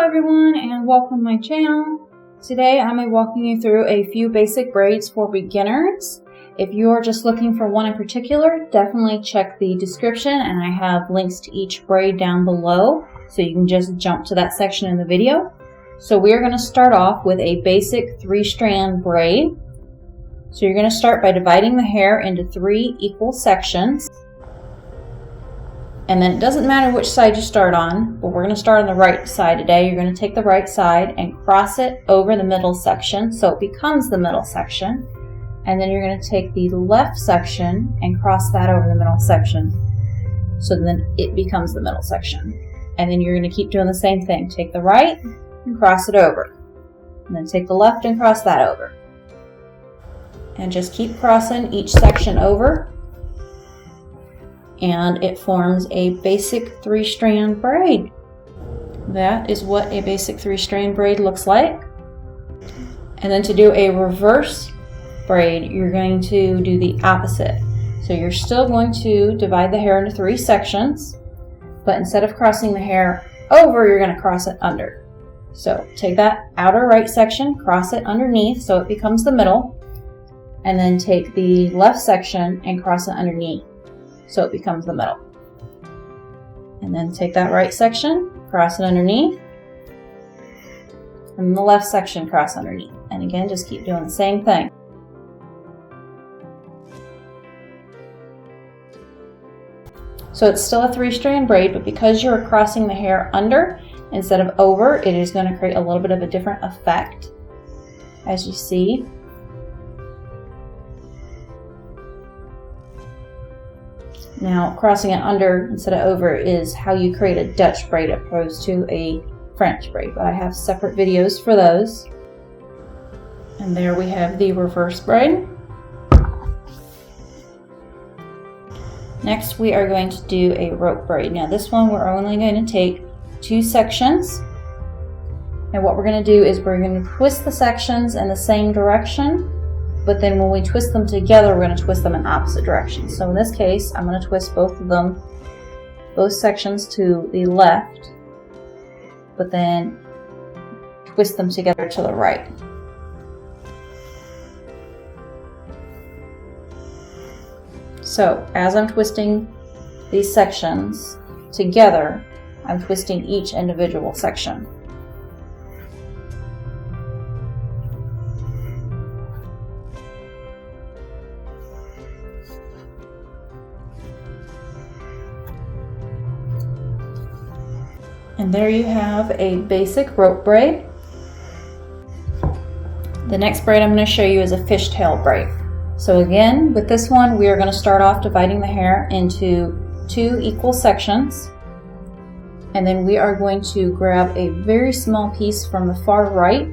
everyone and welcome to my channel. Today I'm going to be walking you through a few basic braids for beginners. If you're just looking for one in particular, definitely check the description and I have links to each braid down below so you can just jump to that section in the video. So we are going to start off with a basic 3-strand braid. So you're going to start by dividing the hair into 3 equal sections. And then it doesn't matter which side you start on, but we're going to start on the right side today. You're going to take the right side and cross it over the middle section so it becomes the middle section. And then you're going to take the left section and cross that over the middle section so then it becomes the middle section. And then you're going to keep doing the same thing. Take the right and cross it over. And then take the left and cross that over. And just keep crossing each section over. And it forms a basic 3-strand braid. That is what a basic 3-strand braid looks like. And then to do a reverse braid, you're going to do the opposite. So you're still going to divide the hair into 3 sections, but instead of crossing the hair over, you're going to cross it under. So take that outer right section, cross it underneath so it becomes the middle, and then take the left section and cross it underneath so it becomes the middle. And then take that right section, cross it underneath, and the left section cross underneath. And again, just keep doing the same thing. So it's still a 3-strand braid, but because you're crossing the hair under instead of over, it is going to create a little bit of a different effect, as you see. Now, crossing it under instead of over is how you create a Dutch braid opposed to a French braid, but I have separate videos for those. And there we have the reverse braid. Next, we are going to do a rope braid. Now, this one we're only going to take 2 sections. And what we're going to do is we're going to twist the sections in the same direction. But then when we twist them together, we're going to twist them in opposite directions. So in this case, I'm going to twist both sections to the left, but then twist them together to the right. So as I'm twisting these sections together, I'm twisting each individual section. And there you have a basic rope braid. The next braid I'm going to show you is a fishtail braid. So again, with this one, we are going to start off dividing the hair into 2 equal sections. And then we are going to grab a very small piece from the far right.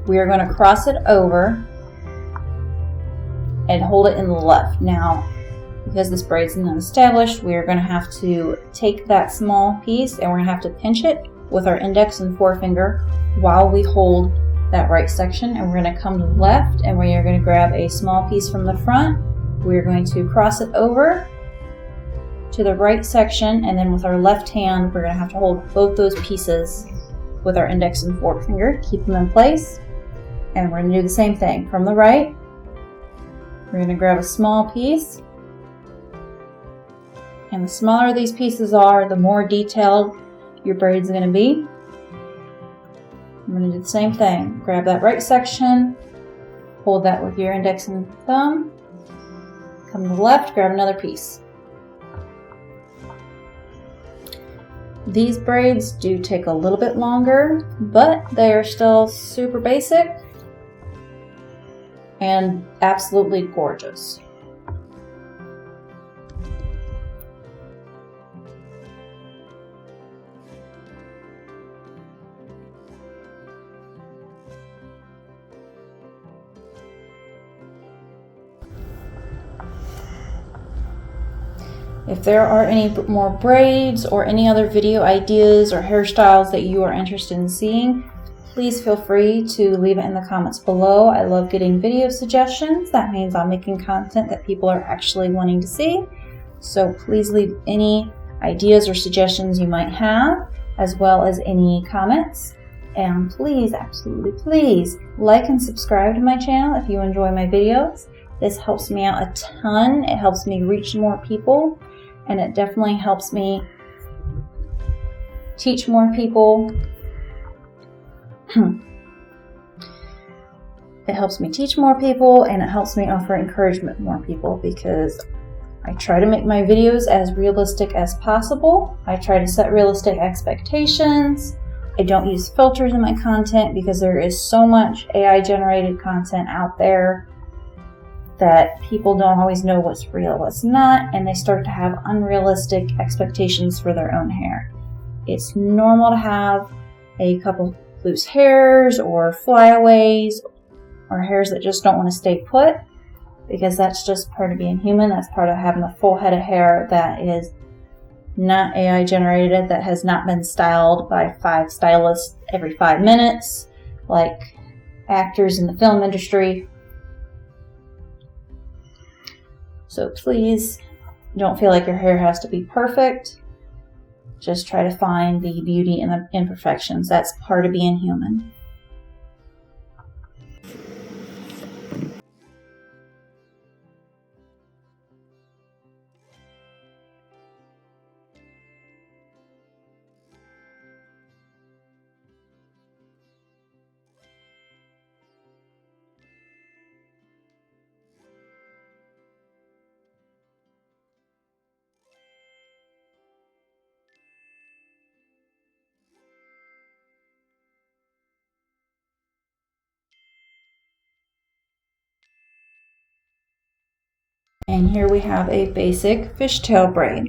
We are going to cross it over and hold it in the left. Now, because this braid is not established, we are going to have to take that small piece and we're going to have to pinch it with our index and forefinger while we hold that right section. And we're going to come to the left and we are going to grab a small piece from the front. We're going to cross it over to the right section, and then with our left hand, we're going to have to hold both those pieces with our index and forefinger, keep them in place. And we're going to do the same thing from the right. We're going to grab a small piece. And the smaller these pieces are, the more detailed your braid's going to be. I'm going to do the same thing. Grab that right section, hold that with your index and thumb, come to the left, grab another piece. These braids do take a little bit longer, but they are still super basic and absolutely gorgeous. If there are any more braids or any other video ideas or hairstyles that you are interested in seeing, please feel free to leave it in the comments below. I love getting video suggestions. That means I'm making content that people are actually wanting to see. So please leave any ideas or suggestions you might have, as well as any comments. And please, absolutely please, like and subscribe to my channel if you enjoy my videos. This helps me out a ton. It helps me reach more people, and it definitely helps me teach more people. It helps me teach more people, and it helps me offer encouragement to more people, because I try to make my videos as realistic as possible. I try to set realistic expectations. I don't use filters in my content because there is so much AI generated content out there that people don't always know what's real, what's not, and they start to have unrealistic expectations for their own hair. It's normal to have a couple loose hairs or flyaways or hairs that just don't want to stay put, because that's just part of being human. That's part of having a full head of hair that is not AI generated, that has not been styled by 5 stylists every 5 minutes, like actors in the film industry. So please don't feel like your hair has to be perfect. Just try to find the beauty in the imperfections. That's part of being human. And here we have a basic fishtail braid.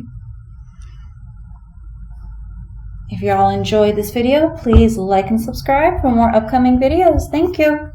If y'all enjoyed this video, please like and subscribe for more upcoming videos. Thank you.